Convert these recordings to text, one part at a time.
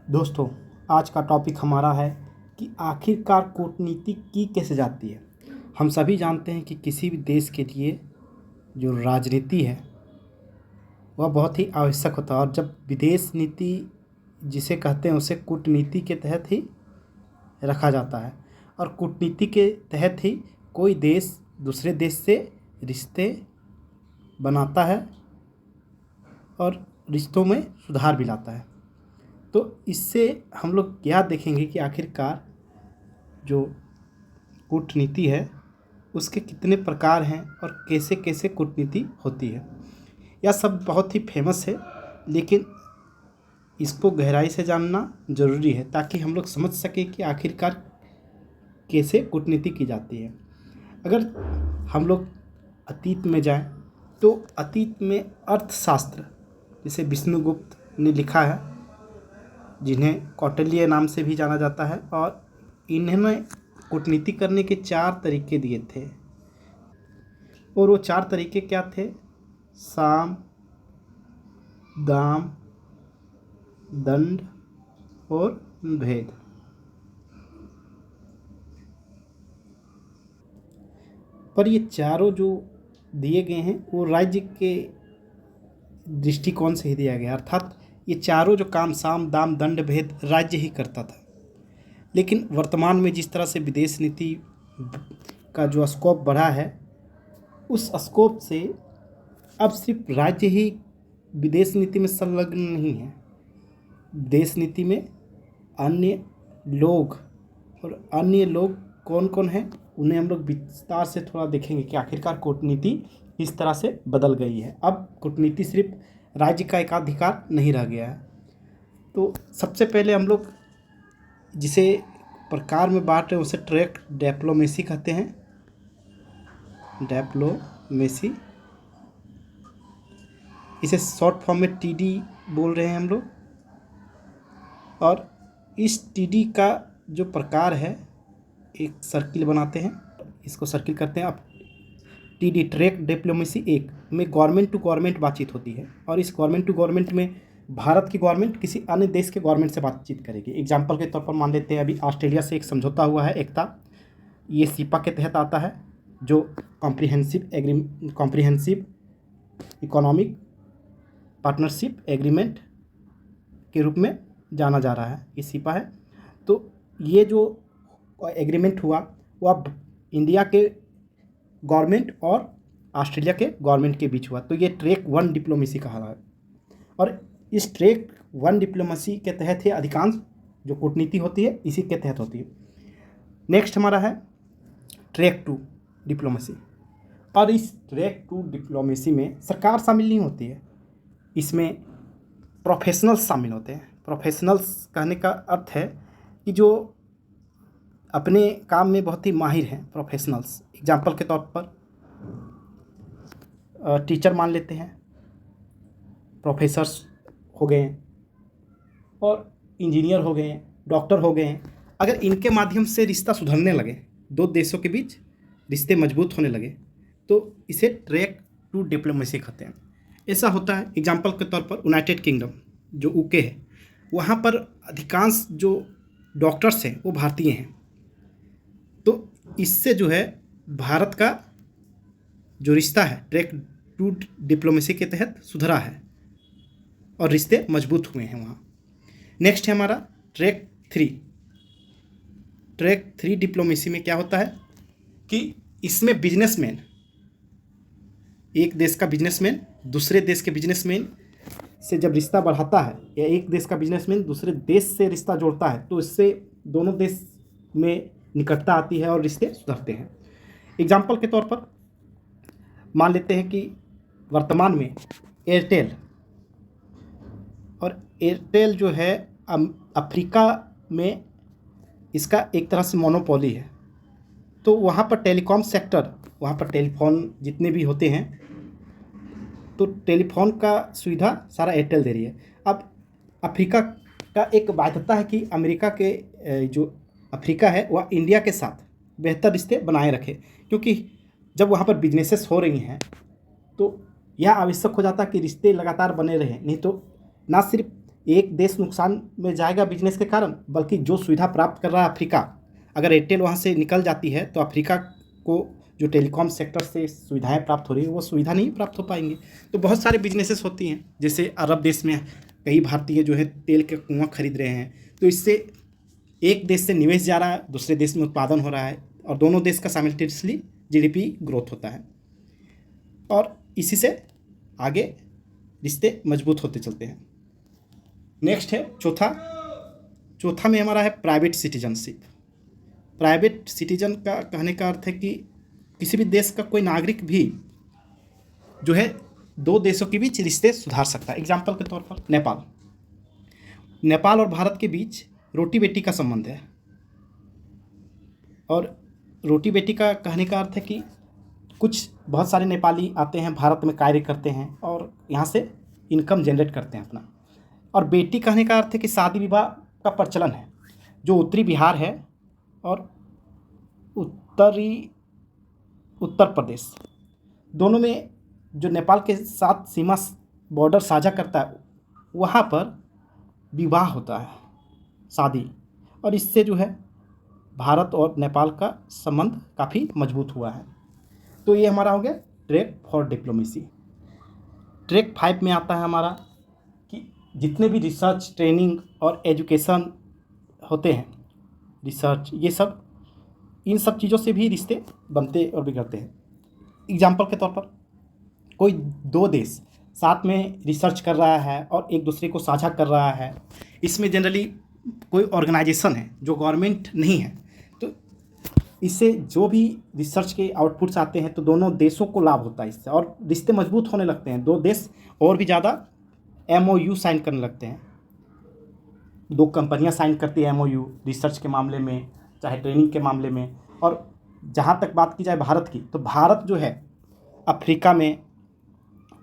दोस्तों, आज का टॉपिक हमारा है कि आखिरकार कूटनीति की कैसे जाती है। हम सभी जानते हैं कि किसी भी देश के लिए जो राजनीति है वह बहुत ही आवश्यक होता है, और जब विदेश नीति जिसे कहते हैं उसे कूटनीति के तहत ही रखा जाता है। और कूटनीति के तहत ही कोई देश दूसरे देश से रिश्ते बनाता है और रिश्तों में सुधार भी लाता है। तो इससे हम लोग क्या देखेंगे कि आखिरकार जो कूटनीति है उसके कितने प्रकार हैं और कैसे कैसे कूटनीति होती है। यह सब बहुत ही फेमस है, लेकिन इसको गहराई से जानना ज़रूरी है ताकि हम लोग समझ सकें कि आखिरकार कैसे कूटनीति की जाती है। अगर हम लोग अतीत में जाएं तो अतीत में अर्थशास्त्र जिसे विष्णुगुप्त ने लिखा है, जिन्हें कौटिल्य नाम से भी जाना जाता है, और इन्होंने कूटनीति करने के 4 तरीके दिए थे। और वो 4 तरीके क्या थे? साम, दाम, दंड और भेद। पर ये चारों जो दिए गए हैं वो राज्य के दृष्टिकोण से ही दिया गया, अर्थात ये चारों जो काम साम, दाम, दंड, भेद राज्य ही करता था। लेकिन वर्तमान में जिस तरह से विदेश नीति का जो स्कोप बढ़ा है, उस स्कोप से अब सिर्फ राज्य ही विदेश नीति में संलग्न नहीं है। देश नीति में अन्य लोग, और अन्य लोग कौन कौन हैं उन्हें हम लोग विस्तार से थोड़ा देखेंगे कि आखिरकार कूटनीति किस तरह से बदल गई है। अब कूटनीति सिर्फ राज्य का एकाधिकार नहीं रह गया है। तो सबसे पहले हम लोग जिसे प्रकार में बांट रहे हैं उसे ट्रेड डिप्लोमेसी कहते हैं। डिप्लोमेसी, इसे शॉर्ट फॉर्म में टीडी बोल रहे हैं हम लोग। और इस टीडी का जो प्रकार है, एक सर्किल बनाते हैं, इसको सर्किल करते हैं। अब टीडी ट्रेड डिप्लोमेसी 1 में गवर्नमेंट टू गवर्नमेंट बातचीत होती है, और इस गवर्नमेंट टू गवर्नमेंट में भारत की गवर्नमेंट किसी अन्य देश के गवर्नमेंट से बातचीत करेगी। एग्जाम्पल के तौर पर मान लेते हैं अभी ऑस्ट्रेलिया से एक समझौता हुआ है, एकता, ये सीपा के तहत आता है, जो कॉम्प्रिहेंसिव इकोनॉमिक पार्टनरशिप एग्रीमेंट के रूप में जाना जा रहा है, ये सीपा है। तो ये जो एग्रीमेंट हुआ वो अब इंडिया के गवर्नमेंट और ऑस्ट्रेलिया के गवर्नमेंट के बीच हुआ, तो ये ट्रैक 1 डिप्लोमेसी कहा है। और इस ट्रैक 1 डिप्लोमेसी के तहत ही अधिकांश जो कूटनीति होती है इसी के तहत होती है। नेक्स्ट हमारा है ट्रैक 2 डिप्लोमेसी। और इस ट्रैक 2 डिप्लोमेसी में सरकार शामिल नहीं होती है, इसमें प्रोफेशनल्स शामिल होते हैं। प्रोफेशनल्स कहने का अर्थ है कि जो अपने काम में बहुत ही माहिर हैं, प्रोफेशनल्स। एग्जाम्पल के तौर पर टीचर मान लेते हैं, प्रोफेसर्स हो गए हैं, और इंजीनियर हो गए हैं, डॉक्टर हो गए हैं। अगर इनके माध्यम से रिश्ता सुधरने लगे, दो देशों के बीच रिश्ते मजबूत होने लगे, तो इसे ट्रैक 2 डिप्लोमेसी कहते हैं। ऐसा होता है एग्जाम्पल के तौर पर यूनाइटेड किंगडम जो यूके है, वहाँ पर अधिकांश जो डॉक्टर्स हैं वो भारतीय हैं। तो इससे जो है भारत का जो रिश्ता है ट्रैक 2 डिप्लोमेसी के तहत सुधरा है और रिश्ते मजबूत हुए हैं वहाँ। नेक्स्ट है हमारा ट्रैक 3। ट्रैक 3 डिप्लोमेसी में क्या होता है कि इसमें बिजनेसमैन, एक देश का बिजनेसमैन दूसरे देश के बिजनेसमैन से जब रिश्ता बढ़ाता है, या एक देश का बिजनेसमैन दूसरे देश से रिश्ता जोड़ता है, तो इससे दोनों देश में निकटता आती है और रिश्ते सुधरते हैं। एग्जाम्पल के तौर पर मान लेते हैं कि वर्तमान में एयरटेल, और एयरटेल जो है अफ्रीका में इसका एक तरह से मोनोपोली है। तो वहाँ पर टेलीकॉम सेक्टर, वहाँ पर टेलीफोन जितने भी होते हैं, तो टेलीफोन का सुविधा सारा एयरटेल दे रही है। अब अफ्रीका का एक बाध्यता है कि अमेरिका के जो अफ्रीका है वह इंडिया के साथ बेहतर रिश्ते बनाए रखे, क्योंकि जब वहाँ पर बिजनेसेस हो रही हैं तो यह आवश्यक हो जाता है कि रिश्ते लगातार बने रहें। नहीं तो ना सिर्फ एक देश नुकसान में जाएगा बिजनेस के कारण, बल्कि जो सुविधा प्राप्त कर रहा है अफ्रीका, अगर एयरटेल वहाँ से निकल जाती है तो अफ्रीका को जो टेलीकॉम सेक्टर से सुविधाएं प्राप्त हो रही है वो सुविधा नहीं प्राप्त हो पाएंगी। तो बहुत सारे बिजनेसेस होती हैं, जैसे अरब देश में कई भारतीय जो है तेल के कुआं खरीद रहे हैं, तो इससे एक देश से निवेश जा रहा है, दूसरे देश में उत्पादन हो रहा है और दोनों देश का साइमल्टेनियसली जीडीपी ग्रोथ होता है और इसी से आगे रिश्ते मजबूत होते चलते हैं। नेक्स्ट है चौथा में हमारा है प्राइवेट सिटीजनशिप। प्राइवेट सिटीजन का कहने का अर्थ है कि किसी भी देश का कोई नागरिक भी जो है दो देशों के बीच रिश्ते सुधार सकता है। एग्जाम्पल के तौर पर नेपाल और भारत के बीच रोटी बेटी का संबंध है और रोटी बेटी का कहने का अर्थ है कि बहुत सारे नेपाली आते हैं भारत में कार्य करते हैं और यहाँ से इनकम जनरेट करते हैं अपना। और बेटी कहने का अर्थ है कि शादी विवाह का प्रचलन है, जो उत्तरी बिहार है और उत्तर प्रदेश दोनों में जो नेपाल के साथ सीमा बॉर्डर साझा करता है वहाँ पर विवाह होता है, शादी, और इससे जो है भारत और नेपाल का संबंध काफ़ी मजबूत हुआ है। तो ये हमारा हो गया ट्रैक फॉर डिप्लोमेसी। ट्रैक 5 में आता है हमारा कि जितने भी रिसर्च, ट्रेनिंग और एजुकेशन होते हैं, रिसर्च, ये सब, इन सब चीज़ों से भी रिश्ते बनते और बिगड़ते हैं। एग्जाम्पल के तौर पर कोई दो देश साथ में रिसर्च कर रहा है और एक दूसरे को साझा कर रहा है, इसमें जनरली कोई ऑर्गेनाइजेशन है जो गवर्नमेंट नहीं है, तो इससे जो भी रिसर्च के आउटपुट्स आते हैं तो दोनों देशों को लाभ होता है इससे और रिश्ते मजबूत होने लगते हैं। दो देश और भी ज़्यादा MOU साइन करने लगते हैं, दो कंपनियां साइन करती है MOU रिसर्च के मामले में, चाहे ट्रेनिंग के मामले में। और जहाँ तक बात की जाए भारत की, तो भारत जो है अफ्रीका में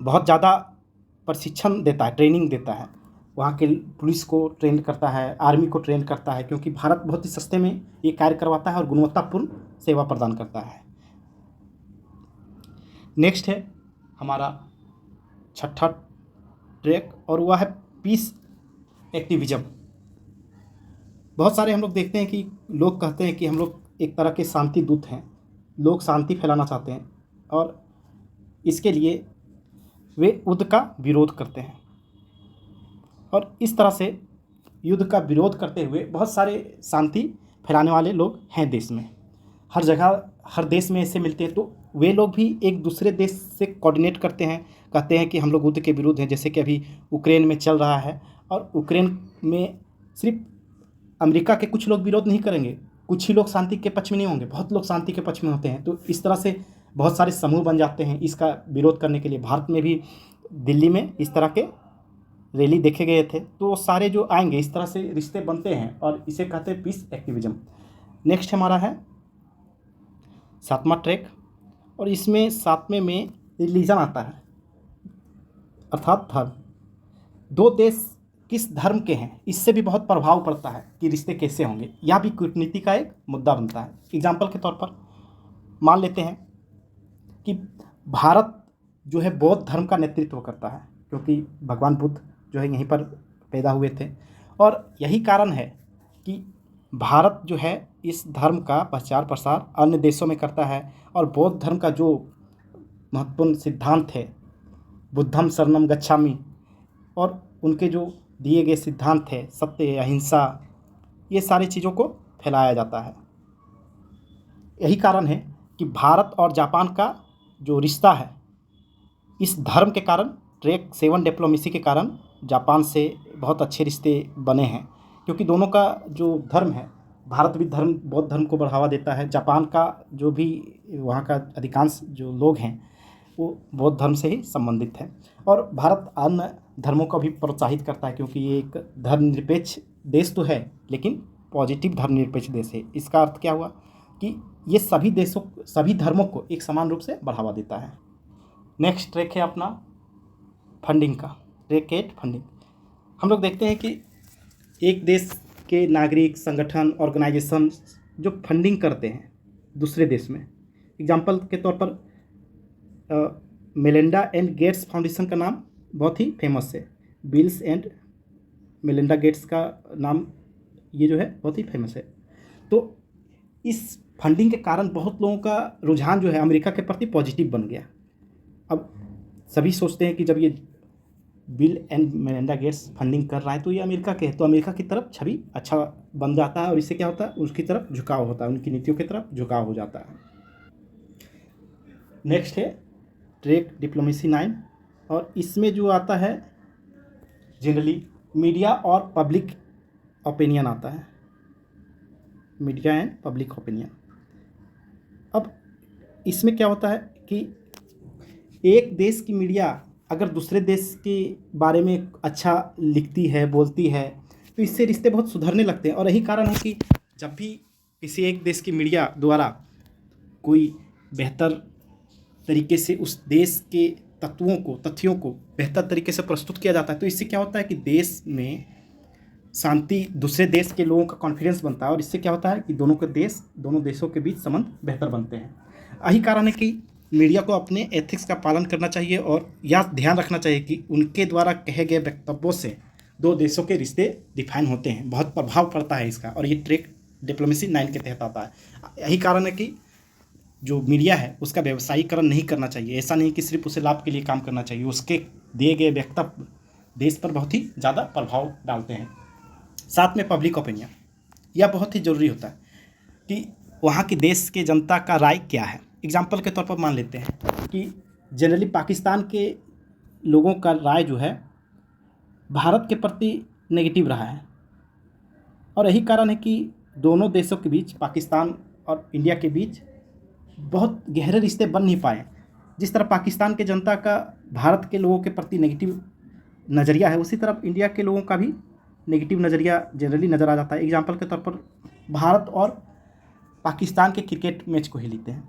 बहुत ज़्यादा प्रशिक्षण देता है, ट्रेनिंग देता है, वहाँ के पुलिस को ट्रेन करता है, आर्मी को ट्रेन करता है, क्योंकि भारत बहुत ही सस्ते में ये कार्य करवाता है और गुणवत्तापूर्ण सेवा प्रदान करता है। नेक्स्ट है हमारा छठा ट्रैक और वह है पीस एक्टिविज्म। बहुत सारे हम लोग देखते हैं कि लोग कहते हैं कि हम लोग एक तरह के शांति दूत हैं, लोग शांति फैलाना चाहते हैं और इसके लिए वे युद्ध का विरोध करते हैं। और इस तरह से युद्ध का विरोध करते हुए बहुत सारे शांति फैलाने वाले लोग हैं देश में, हर जगह, हर देश में ऐसे मिलते हैं। तो वे लोग भी एक दूसरे देश से कोऑर्डिनेट करते हैं, कहते हैं कि हम लोग युद्ध के विरुद्ध हैं। जैसे कि अभी यूक्रेन में चल रहा है और यूक्रेन में सिर्फ अमेरिका के कुछ लोग विरोध नहीं करेंगे, कुछ ही लोग शांति के पक्ष में नहीं होंगे, बहुत लोग शांति के पक्ष में होते हैं। तो इस तरह से बहुत सारे समूह बन जाते हैं इसका विरोध करने के लिए। भारत में भी दिल्ली में इस तरह के रैली देखे गए थे, तो वो सारे जो आएंगे, इस तरह से रिश्ते बनते हैं और इसे कहते हैं पीस एक्टिविज्म। नेक्स्ट हमारा है 7वां ट्रैक और इसमें 7वें में रिलीजन आता है, अर्थात धर्म। दो देश किस धर्म के हैं, इससे भी बहुत प्रभाव पड़ता है कि रिश्ते कैसे होंगे। यह भी कूटनीति का एक मुद्दा बनता है। एग्जाम्पल के तौर पर मान लेते हैं कि भारत जो है बौद्ध धर्म का नेतृत्व करता है, क्योंकि भगवान बुद्ध जो है यहीं पर पैदा हुए थे और यही कारण है कि भारत जो है इस धर्म का प्रचार प्रसार अन्य देशों में करता है। और बौद्ध धर्म का जो महत्वपूर्ण सिद्धांत है, बुद्धम शरणम गच्छामि, और उनके जो दिए गए सिद्धांत है, सत्य, अहिंसा, ये सारी चीज़ों को फैलाया जाता है। यही कारण है कि भारत और जापान का जो रिश्ता है, इस धर्म के कारण, ट्रैक 7 डिप्लोमेसी के कारण जापान से बहुत अच्छे रिश्ते बने हैं, क्योंकि दोनों का जो धर्म है, भारत भी बौद्ध धर्म को बढ़ावा देता है, जापान का जो भी वहाँ का अधिकांश जो लोग हैं वो बौद्ध धर्म से ही संबंधित हैं। और भारत अन्य धर्मों को भी प्रोत्साहित करता है, क्योंकि ये एक धर्मनिरपेक्ष देश तो है लेकिन पॉजिटिव धर्मनिरपेक्ष देश है। इसका अर्थ क्या हुआ कि ये सभी धर्मों को एक समान रूप से बढ़ावा देता है। नेक्स्ट ट्रैक है अपना फंडिंग का, ट्रैक 8 फंडिंग। हम लोग देखते हैं कि एक देश के नागरिक, संगठन, ऑर्गेनाइजेशन जो फंडिंग करते हैं दूसरे देश में, एग्जाम्पल के तौर पर मेलिंडा एंड गेट्स फाउंडेशन का नाम बहुत ही फेमस है, बिल्स एंड मेलिंडा गेट्स का नाम ये जो है बहुत ही फेमस है। तो इस फंडिंग के कारण बहुत लोगों का रुझान जो है अमेरिका के प्रति पॉजिटिव बन गया। अब सभी सोचते हैं कि जब ये bill and Melinda Gates funding कर रहा है तो ये अमेरिका के है, तो अमेरिका की तरफ छवि अच्छा बन जाता है और इससे क्या होता है, उसकी तरफ झुकाव होता है, उनकी नीतियों की तरफ झुकाव हो जाता है। नेक्स्ट है ट्रेड डिप्लोमेसी 9, और इसमें जो आता है जनरली मीडिया और पब्लिक ओपिनियन आता है, मीडिया एंड पब्लिक ओपिनियन। अब इसमें क्या होता है कि एक देश की मीडिया अगर दूसरे देश के बारे में अच्छा लिखती है, बोलती है, तो इससे रिश्ते बहुत सुधरने लगते हैं। और यही कारण है कि जब भी किसी एक देश की मीडिया द्वारा कोई बेहतर तरीके से उस देश के तथ्यों को बेहतर तरीके से प्रस्तुत किया जाता है, तो इससे क्या होता है कि देश में शांति, दूसरे देश के लोगों का कॉन्फिडेंस बनता है और इससे क्या होता है कि दोनों देशों के बीच संबंध बेहतर बनते हैं। यही कारण है कि मीडिया को अपने एथिक्स का पालन करना चाहिए और यह ध्यान रखना चाहिए कि उनके द्वारा कहे गए वक्तव्यों से दो देशों के रिश्ते डिफाइन होते हैं, बहुत प्रभाव पड़ता है इसका, और ये ट्रेड डिप्लोमेसी 9 के तहत आता है। यही कारण है कि जो मीडिया है उसका व्यवसायीकरण नहीं करना चाहिए। ऐसा नहीं कि सिर्फ उसे लाभ के लिए काम करना चाहिए, उसके दिए गए वक्तव्य देश पर बहुत ही ज़्यादा प्रभाव डालते हैं। साथ में पब्लिक ओपिनियन, यह बहुत ही ज़रूरी होता है कि वहाँ की देश के जनता का राय क्या है। एग्जाम्पल के तौर पर मान लेते हैं कि जनरली पाकिस्तान के लोगों का राय जो है भारत के प्रति नेगेटिव रहा है, और यही कारण है कि दोनों देशों के बीच, पाकिस्तान और इंडिया के बीच बहुत गहरे रिश्ते बन नहीं पाए। जिस तरह पाकिस्तान के जनता का भारत के लोगों के प्रति नेगेटिव नज़रिया है, उसी तरह इंडिया के लोगों का भी नेगेटिव नज़रिया जनरली नज़र आ जाता है। एग्जाम्पल के तौर पर भारत और पाकिस्तान के क्रिकेट मैच को ही लेते हैं।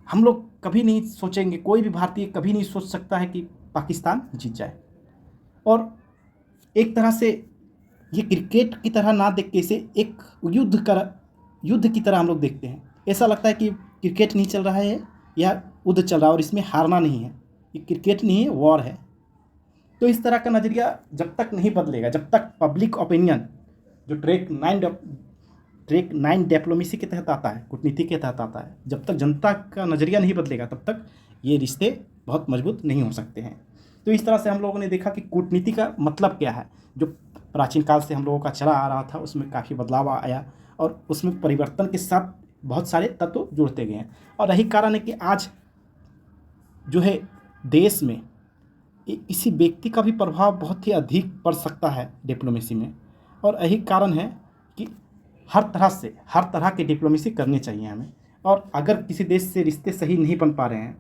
हम लोग कभी नहीं सोचेंगे, कोई भी भारतीय कभी नहीं सोच सकता है कि पाकिस्तान जीत जाए, और एक तरह से ये क्रिकेट की तरह ना देख के इसे एक युद्ध की तरह हम लोग देखते हैं। ऐसा लगता है कि क्रिकेट नहीं चल रहा है या युद्ध चल रहा है और इसमें हारना नहीं है, ये क्रिकेट नहीं है, वॉर है। तो इस तरह का नज़रिया जब तक नहीं बदलेगा, जब तक पब्लिक ओपिनियन जो ट्रेड 9 डिप्लोमेसी के तहत आता है, कूटनीति के तहत आता है, जब तक जनता का नज़रिया नहीं बदलेगा तब तक ये रिश्ते बहुत मजबूत नहीं हो सकते हैं। तो इस तरह से हम लोगों ने देखा कि कूटनीति का मतलब क्या है, जो प्राचीन काल से हम लोगों का चला आ रहा था उसमें काफ़ी बदलाव आया और उसमें परिवर्तन के साथ बहुत सारे तत्व जुड़ते गए हैं। और यही कारण है कि आज जो है देश में किसी व्यक्ति का भी प्रभाव बहुत ही अधिक पड़ सकता है डिप्लोमेसी में, और यही कारण है कि हर तरह की डिप्लोमेसी करनी चाहिए हमें। और अगर किसी देश से रिश्ते सही नहीं बन पा रहे हैं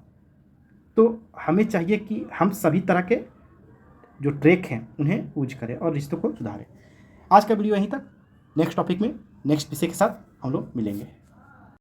तो हमें चाहिए कि हम सभी तरह के जो ट्रैक हैं उन्हें यूज करें और रिश्तों को सुधारें। आज का वीडियो यहीं तक, नेक्स्ट टॉपिक में नेक्स्ट विषय के साथ हम लोग मिलेंगे।